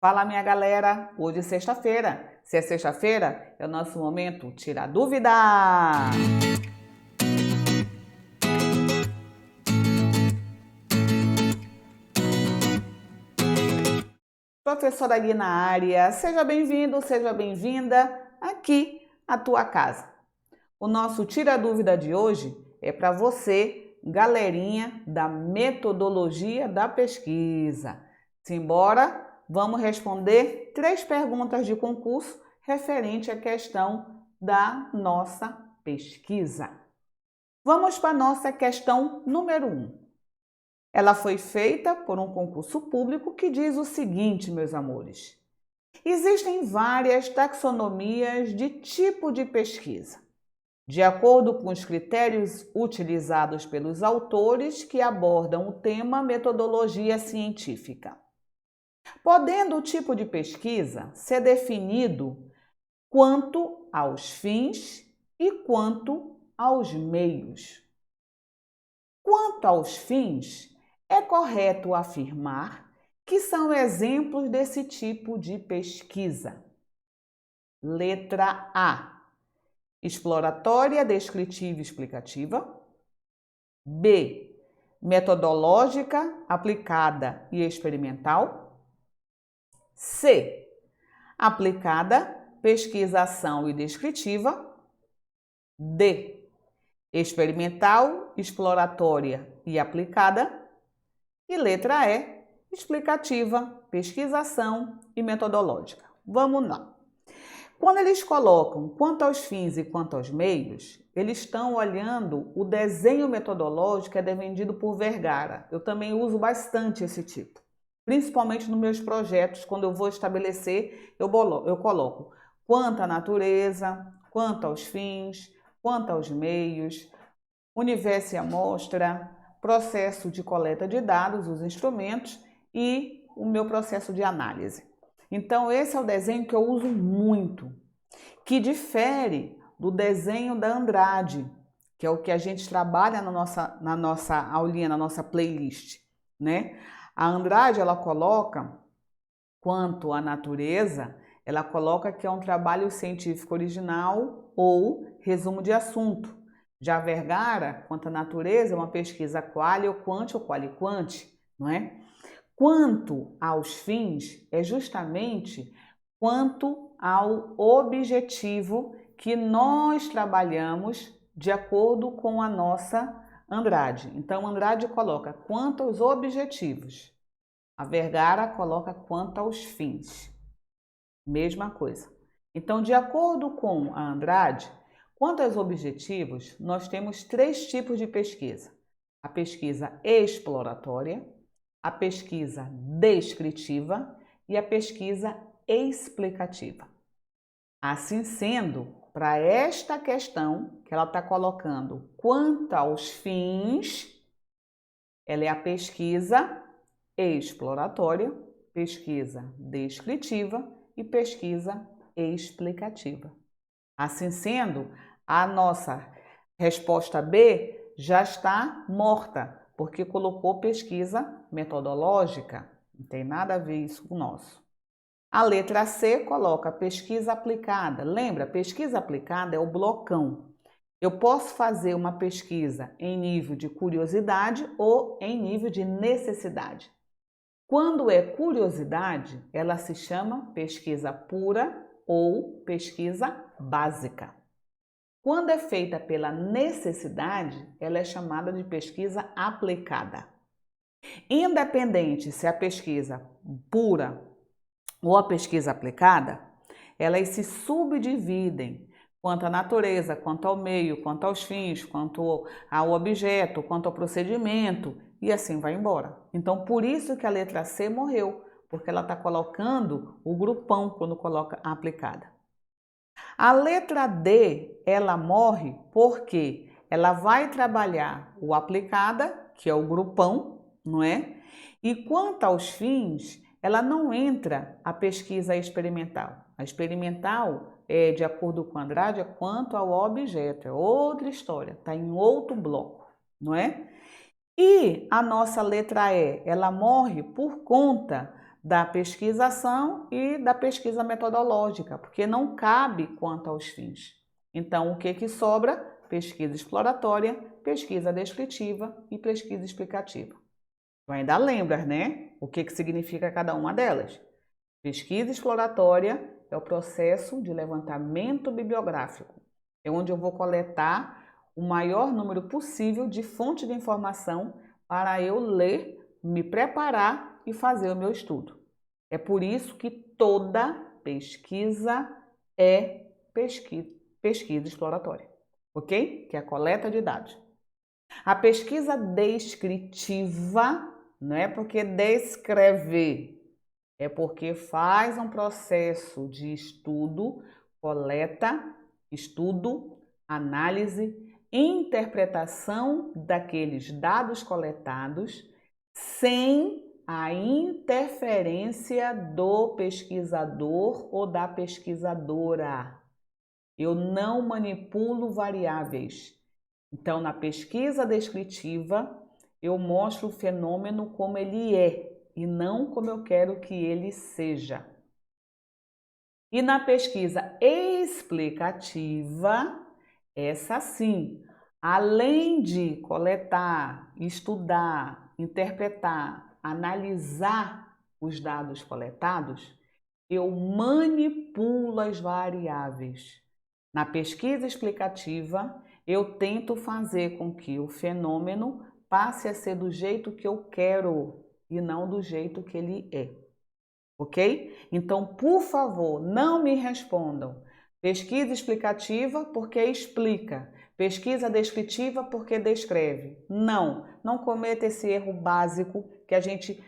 Fala, minha galera! Hoje é sexta-feira. Se é sexta-feira, é o nosso momento Tira Dúvida! Professora Gui na área, seja bem-vindo, seja bem-vinda aqui à tua casa. O nosso Tira Dúvida de hoje é para você, galerinha da metodologia da pesquisa. Simbora! Vamos responder 3 perguntas de concurso referente à questão da nossa pesquisa. Vamos para a nossa questão número 1. Ela foi feita por um concurso público que diz o seguinte, meus amores. Existem várias taxonomias de tipo de pesquisa, de acordo com os critérios utilizados pelos autores que abordam o tema metodologia científica. Podendo o tipo de pesquisa ser definido quanto aos fins e quanto aos meios. Quanto aos fins, é correto afirmar que são exemplos desse tipo de pesquisa. Letra A. Exploratória, descritiva e explicativa. B. Metodológica, aplicada e experimental. C. Aplicada, pesquisação e descritiva. D. Experimental, exploratória e aplicada. E letra E. Explicativa, pesquisação e metodológica. Vamos lá. Quando eles colocam quanto aos fins e quanto aos meios, eles estão olhando o desenho metodológico que é defendido por Vergara. Eu também uso bastante esse tipo. Principalmente nos meus projetos, quando eu vou estabelecer, eu coloco quanto à natureza, quanto aos fins, quanto aos meios, universo e amostra, processo de coleta de dados, os instrumentos e o meu processo de análise. Então, esse é o desenho que eu uso muito, que difere do desenho da Andrade, que é o que a gente trabalha na nossa aulinha, na nossa playlist, né? A Andrade, ela coloca, quanto à natureza, ela coloca que é um trabalho científico original ou resumo de assunto. Já Vergara, quanto à natureza, é uma pesquisa quali ou quali-quanti, não é? Quanto aos fins, é justamente quanto ao objetivo que nós trabalhamos de acordo com a nossa Andrade. Então, Andrade coloca quanto aos objetivos. A Vergara coloca quanto aos fins. Mesma coisa. Então, de acordo com a Andrade, quanto aos objetivos, nós temos 3 tipos de pesquisa. A pesquisa exploratória, a pesquisa descritiva e a pesquisa explicativa. Assim sendo, para esta questão que ela está colocando quanto aos fins, ela é a pesquisa exploratória, pesquisa descritiva e pesquisa explicativa. Assim sendo, a nossa resposta B já está morta, porque colocou pesquisa metodológica. Não tem nada a ver isso com o nosso. A letra C coloca pesquisa aplicada. Lembra, pesquisa aplicada é o blocão. Eu posso fazer uma pesquisa em nível de curiosidade ou em nível de necessidade. Quando é curiosidade, ela se chama pesquisa pura ou pesquisa básica. Quando é feita pela necessidade, ela é chamada de pesquisa aplicada. Independente se é a pesquisa pura ou a pesquisa aplicada, elas se subdividem quanto à natureza, quanto ao meio, quanto aos fins, quanto ao objeto, quanto ao procedimento, e assim vai embora. Então, por isso que a letra C morreu, porque ela está colocando o grupão quando coloca a aplicada. A letra D, ela morre porque ela vai trabalhar o aplicada, que é o grupão, não é? E quanto aos fins, ela não entra a pesquisa experimental. A experimental é, de acordo com Andrade, é quanto ao objeto, é outra história, está em outro bloco, não é? E a nossa letra E, ela morre por conta da pesquisação e da pesquisa metodológica, porque não cabe quanto aos fins. Então, o que sobra? Pesquisa exploratória, pesquisa descritiva e pesquisa explicativa. Tu ainda lembras, né? O que significa cada uma delas? Pesquisa exploratória é o processo de levantamento bibliográfico. É onde eu vou coletar o maior número possível de fontes de informação para eu ler, me preparar e fazer o meu estudo. É por isso que toda pesquisa é pesquisa exploratória, ok? Que é a coleta de dados. A pesquisa descritiva não é porque descreve, é porque faz um processo de estudo, coleta, estudo, análise, interpretação daqueles dados coletados sem a interferência do pesquisador ou da pesquisadora. Eu não manipulo variáveis. Então, na pesquisa descritiva, eu mostro o fenômeno como ele é e não como eu quero que ele seja. E na pesquisa explicativa, essa sim, além de coletar, estudar, interpretar, analisar os dados coletados, eu manipulo as variáveis. Na pesquisa explicativa, eu tento fazer com que o fenômeno passe a ser do jeito que eu quero e não do jeito que ele é. Ok? Então, por favor, não me respondam. Pesquisa explicativa porque explica. Pesquisa descritiva porque descreve. Não cometa esse erro básico que a gente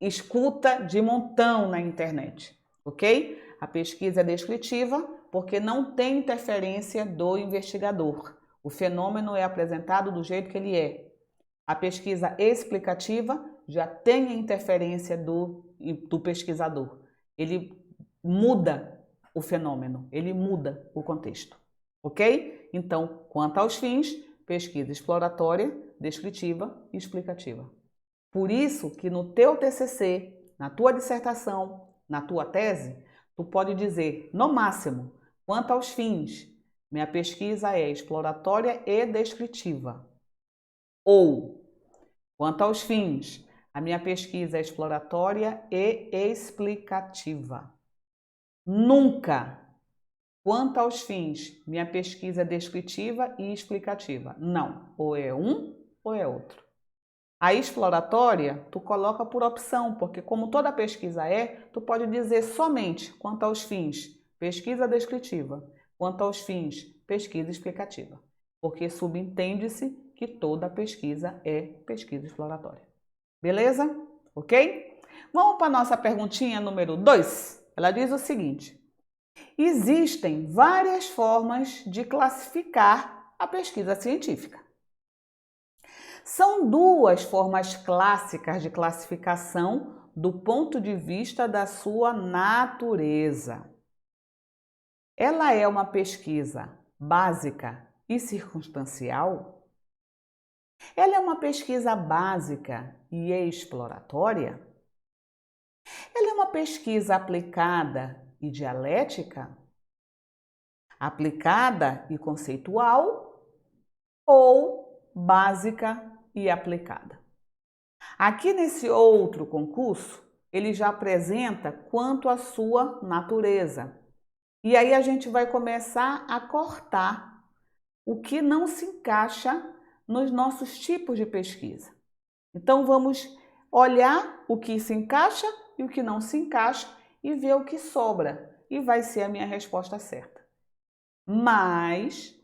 escuta de montão na internet. Ok? A pesquisa é descritiva porque não tem interferência do investigador. O fenômeno é apresentado do jeito que ele é. A pesquisa explicativa já tem a interferência do pesquisador. Ele muda o fenômeno, ele muda o contexto. Ok? Então, quanto aos fins, pesquisa exploratória, descritiva e explicativa. Por isso que no teu TCC, na tua dissertação, na tua tese, tu pode dizer, no máximo, quanto aos fins, minha pesquisa é exploratória e descritiva. Ou, quanto aos fins, a minha pesquisa é exploratória e explicativa. Nunca, quanto aos fins, minha pesquisa é descritiva e explicativa. Não, ou é um ou é outro. A exploratória, tu coloca por opção, porque como toda pesquisa tu pode dizer somente quanto aos fins, pesquisa descritiva, quanto aos fins, pesquisa explicativa, porque subentende-se que toda pesquisa é pesquisa exploratória. Beleza? Ok? Vamos para a nossa perguntinha número 2. Ela diz o seguinte: existem várias formas de classificar a pesquisa científica. São duas formas clássicas de classificação do ponto de vista da sua natureza. Ela é uma pesquisa básica e circunstancial? Ela é uma pesquisa básica e exploratória? Ela é uma pesquisa aplicada e dialética? Aplicada e conceitual? Ou básica e aplicada? Aqui nesse outro concurso, ele já apresenta quanto à sua natureza. E aí a gente vai começar a cortar o que não se encaixa nos nossos tipos de pesquisa. Então vamos olhar o que se encaixa e o que não se encaixa e ver o que sobra. E vai ser a minha resposta certa. Mas,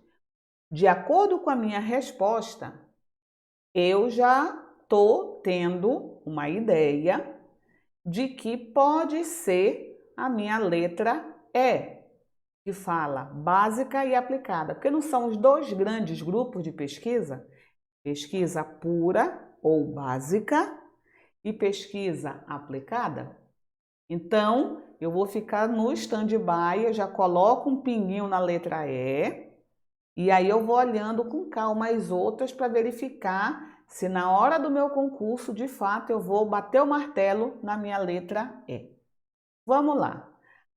de acordo com a minha resposta, eu já estou tendo uma ideia de que pode ser a minha letra E, que fala básica e aplicada, porque não são os dois grandes grupos de pesquisa? Pesquisa pura ou básica e pesquisa aplicada. Então, eu vou ficar no stand-by, eu já coloco um pinguinho na letra E, e aí eu vou olhando com calma as outras para verificar se na hora do meu concurso, de fato, eu vou bater o martelo na minha letra E. Vamos lá.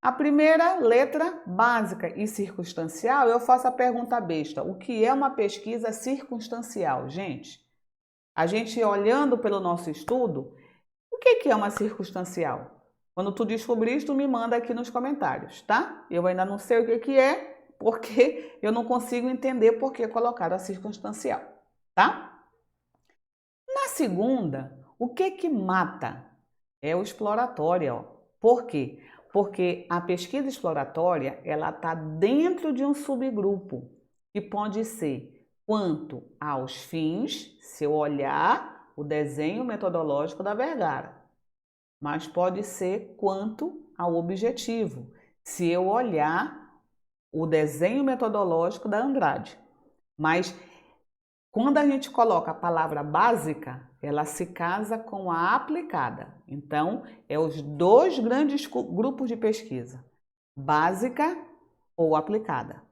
A primeira letra, básica e circunstancial, eu faço a pergunta besta. O que é uma pesquisa circunstancial? Gente, a gente olhando pelo nosso estudo, o que é uma circunstancial? Quando tu descobrir, tu me manda aqui nos comentários, tá? Eu ainda não sei o que é, porque eu não consigo entender por que colocaram a circunstancial, tá? Na segunda, o que mata? É o exploratório, ó. Por quê? Porque a pesquisa exploratória, ela está dentro de um subgrupo, que pode ser quanto aos fins, se eu olhar o desenho metodológico da Vergara, mas pode ser quanto ao objetivo, se eu olhar o desenho metodológico da Andrade. Mas quando a gente coloca a palavra básica, ela se casa com a aplicada. Então, é os dois grandes grupos de pesquisa: básica ou aplicada.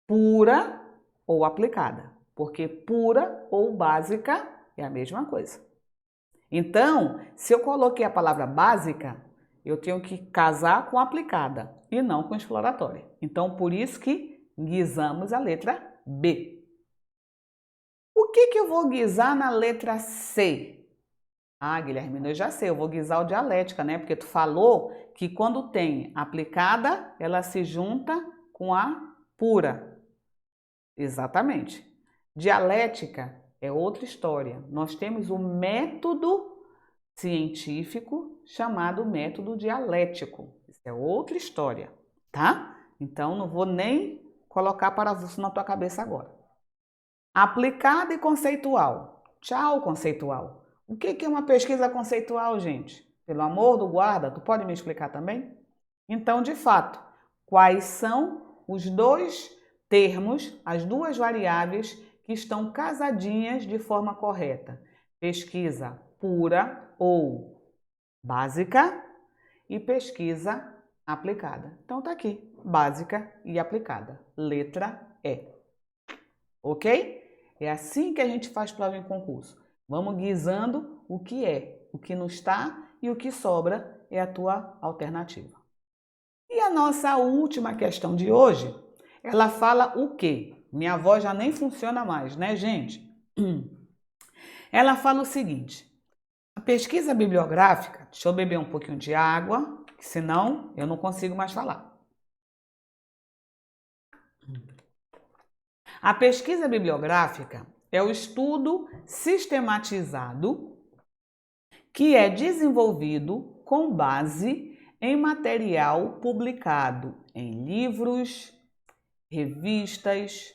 Pura ou aplicada, porque pura ou básica é a mesma coisa. Então, se eu coloquei a palavra básica, eu tenho que casar com aplicada e não com exploratória. Então, por isso que guisamos a letra B. O que eu vou guisar na letra C? Ah, Guilherme, eu já sei, eu vou guisar o dialética, né? Porque tu falou que quando tem aplicada, ela se junta com a pura. Exatamente. Dialética é outra história. Nós temos o método científico chamado método dialético. Isso é outra história, tá? Então não vou nem colocar parafuso na tua cabeça agora. Aplicada e conceitual. Tchau, conceitual. O que é uma pesquisa conceitual, gente? Pelo amor do guarda, tu pode me explicar também? Então, de fato, quais são os dois termos, as duas variáveis que estão casadinhas de forma correta? Pesquisa pura ou básica e pesquisa aplicada. Então, tá aqui, básica e aplicada. Letra E. Ok? É assim que a gente faz prova em concurso. Vamos guisando o que não está e o que sobra é a tua alternativa. E a nossa última questão de hoje, ela fala o quê? Minha voz já nem funciona mais, né, gente? Ela fala o seguinte: a pesquisa bibliográfica, deixa eu beber um pouquinho de água, senão eu não consigo mais falar. A pesquisa bibliográfica é o estudo sistematizado que é desenvolvido com base em material publicado em livros, revistas,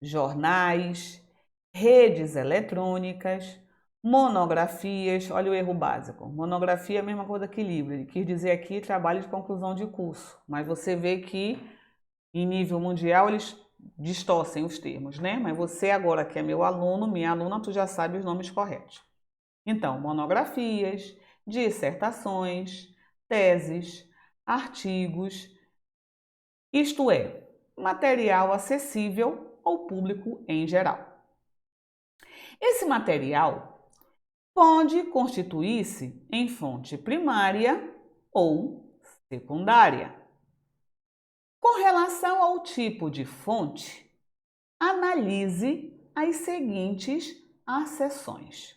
jornais, redes eletrônicas, monografias. Olha o erro básico. Monografia é a mesma coisa que livro. Ele quis dizer aqui trabalho de conclusão de curso, mas você vê que em nível mundial eles distorcem os termos, né? Mas você agora que é meu aluno, minha aluna, tu já sabe os nomes corretos. Então, monografias, dissertações, teses, artigos, isto é, material acessível ao público em geral. Esse material pode constituir-se em fonte primária ou secundária. Com relação ao tipo de fonte, analise as seguintes acessões.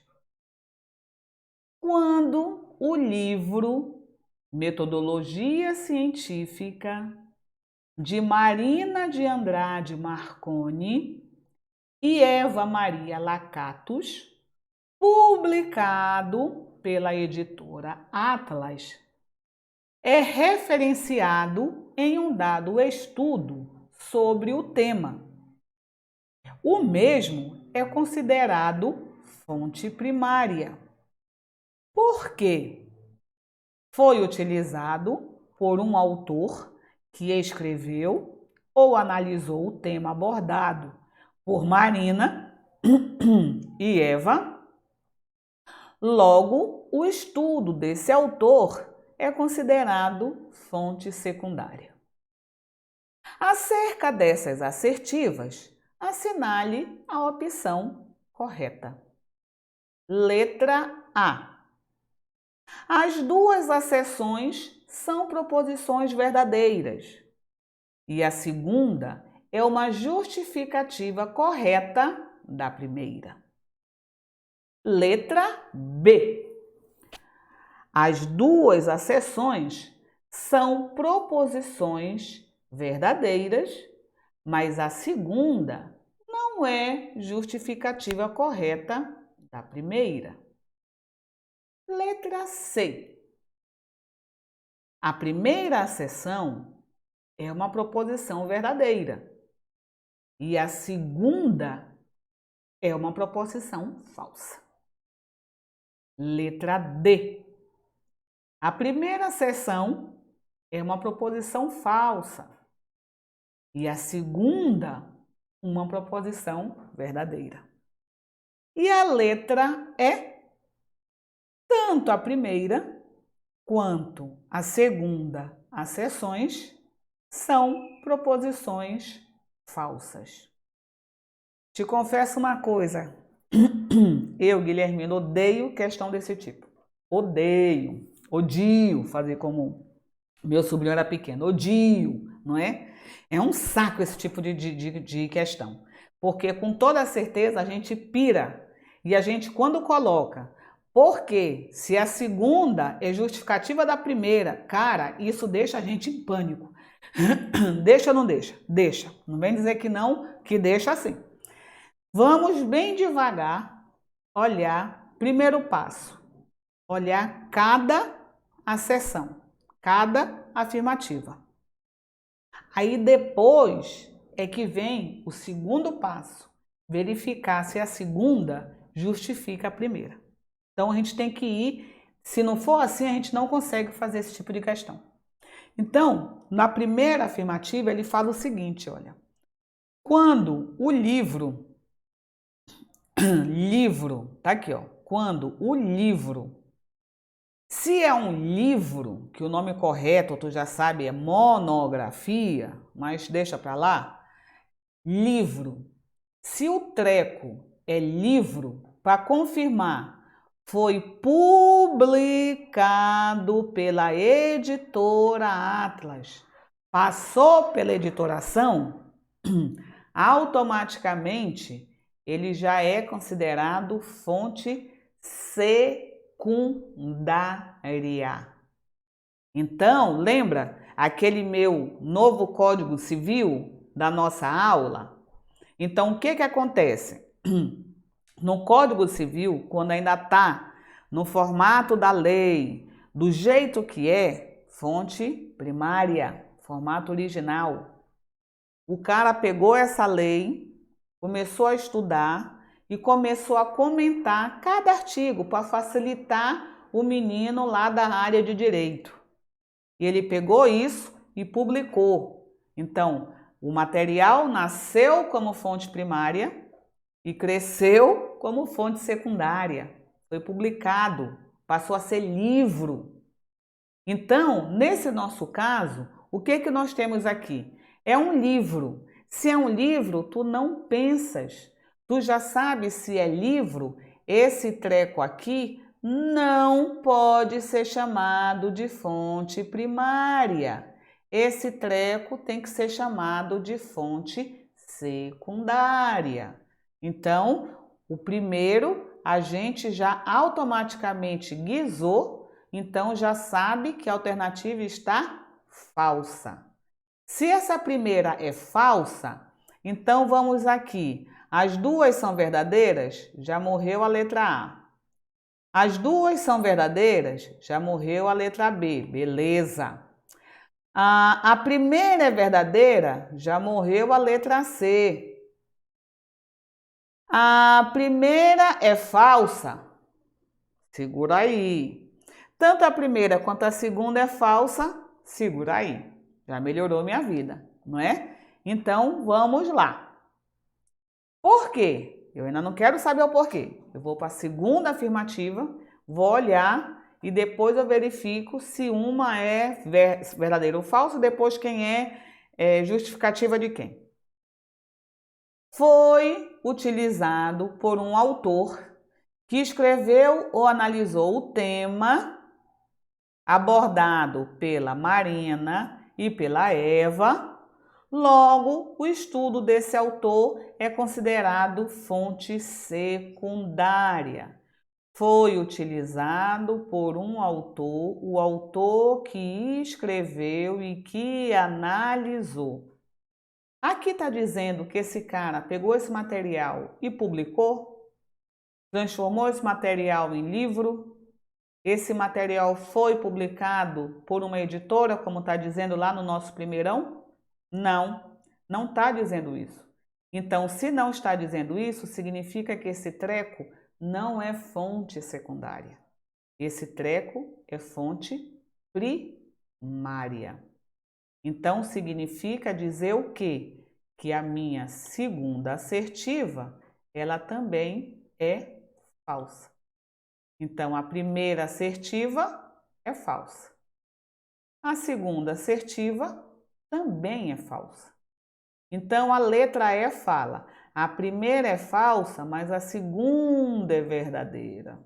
Quando o livro Metodologia Científica de Marina de Andrade Marconi e Eva Maria Lacatus, publicado pela editora Atlas, é referenciado em um dado estudo sobre o tema. O mesmo é considerado fonte primária. Por quê? Foi utilizado por um autor que escreveu ou analisou o tema abordado por Marina e Eva. Logo, o estudo desse autor é considerado fonte secundária. Acerca dessas assertivas, assinale a opção correta. Letra A. As duas acessões são proposições verdadeiras e a segunda é uma justificativa correta da primeira. Letra B. As duas acessões são proposições verdadeiras, mas a segunda não é justificativa correta da primeira. Letra C. A primeira acessão é uma proposição verdadeira e a segunda é uma proposição falsa. Letra D. A primeira acessão é uma proposição falsa e a segunda uma proposição verdadeira. E a letra E. Tanto a primeira quanto a segunda acessões são proposições falsas. Te confesso uma coisa, eu, Guilhermina, odeio questão desse tipo. Odio fazer como meu sobrinho era pequeno, odio, não é? É um saco esse tipo de questão, porque com toda certeza a gente pira e a gente quando coloca, porque se a segunda é justificativa da primeira, cara, isso deixa a gente em pânico. Deixa ou não deixa? Deixa. Não vem dizer que não, que deixa assim. Vamos bem devagar olhar, primeiro passo, olhar cada acessão, cada afirmativa. Aí depois é que vem o segundo passo, verificar se a segunda justifica a primeira. Então a gente tem que ir, se não for assim, a gente não consegue fazer esse tipo de questão. Então, na primeira afirmativa, ele fala o seguinte, olha. Quando o livro, tá aqui, ó. Quando o livro, se é um livro, que o nome correto, tu já sabe, é monografia, mas deixa pra lá, livro. Se o treco é livro, para confirmar, foi publicado pela editora Atlas, passou pela editoração, automaticamente ele já é considerado fonte secundária. Então, lembra aquele meu novo Código Civil da nossa aula? Então, o que acontece? No Código Civil, quando ainda está no formato da lei, do jeito que é, fonte primária, formato original. O cara pegou essa lei, começou a estudar e começou a comentar cada artigo para facilitar o menino lá da área de direito. E ele pegou isso e publicou. Então, o material nasceu como fonte primária e cresceu como fonte secundária. Foi publicado, passou a ser livro. Então, nesse nosso caso, o que nós temos aqui? É um livro. Se é um livro, tu não pensas. Tu já sabes se é livro, esse treco aqui não pode ser chamado de fonte primária. Esse treco tem que ser chamado de fonte secundária. Então, o primeiro a gente já automaticamente guisou, então já sabe que a alternativa está falsa. Se essa primeira é falsa, então vamos aqui. As duas são verdadeiras? Já morreu a letra A. As duas são verdadeiras? Já morreu a letra B. Beleza. A primeira é verdadeira? Já morreu a letra C. A primeira é falsa? Segura aí. Tanto a primeira quanto a segunda é falsa? Segura aí. Já melhorou minha vida, não é? Então, vamos lá. Por quê? Eu ainda não quero saber o porquê. Eu vou para a segunda afirmativa, vou olhar e depois eu verifico se uma é verdadeira ou falsa, depois quem é justificativa de quem. foi utilizado por um autor que escreveu ou analisou o tema abordado pela Marina e pela Eva. Logo, o estudo desse autor é considerado fonte secundária. Foi utilizado por um autor, o autor que escreveu e que analisou. Aqui está dizendo que esse cara pegou esse material e publicou, transformou esse material em livro. Esse material foi publicado por uma editora, como está dizendo lá no nosso primeirão? Não, não está dizendo isso. Então, se não está dizendo isso, significa que esse treco não é fonte secundária. Esse treco é fonte primária. Então, significa dizer o quê? Que a minha segunda assertiva, ela também é falsa. Então, a primeira assertiva é falsa. A segunda assertiva também é falsa. Então, a letra E fala: a primeira é falsa, mas a segunda é verdadeira.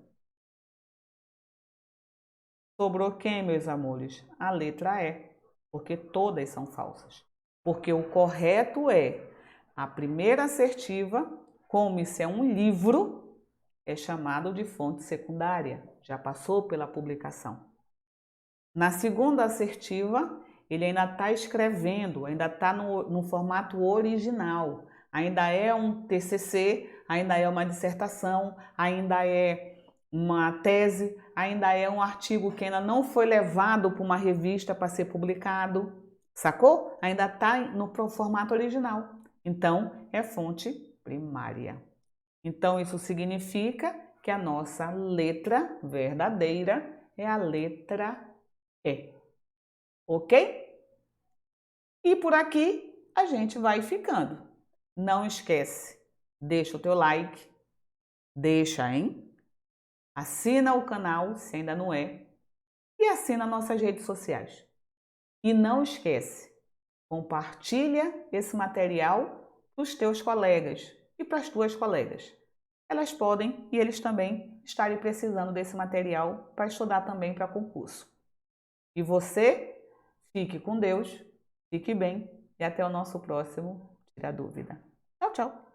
Sobrou quem, meus amores? A letra E, porque todas são falsas. Porque o correto é a primeira assertiva, como isso é um livro, é chamado de fonte secundária, já passou pela publicação. Na segunda assertiva, ele ainda está escrevendo, ainda está no formato original, ainda é um TCC, ainda é uma dissertação, ainda é uma tese, ainda é um artigo que ainda não foi levado para uma revista para ser publicado, sacou? Ainda está no formato original, então é fonte primária. Então isso significa que a nossa letra verdadeira é a letra E. Ok? E por aqui a gente vai ficando. Não esquece, deixa o teu like, deixa, hein? Assina o canal se ainda não é e assina nossas redes sociais. E não esquece, compartilha esse material para os teus colegas e para as tuas colegas. Elas podem e eles também estarem precisando desse material para estudar também para concurso. E você, fique com Deus, fique bem e até o nosso próximo Tira Dúvida. Tchau, tchau!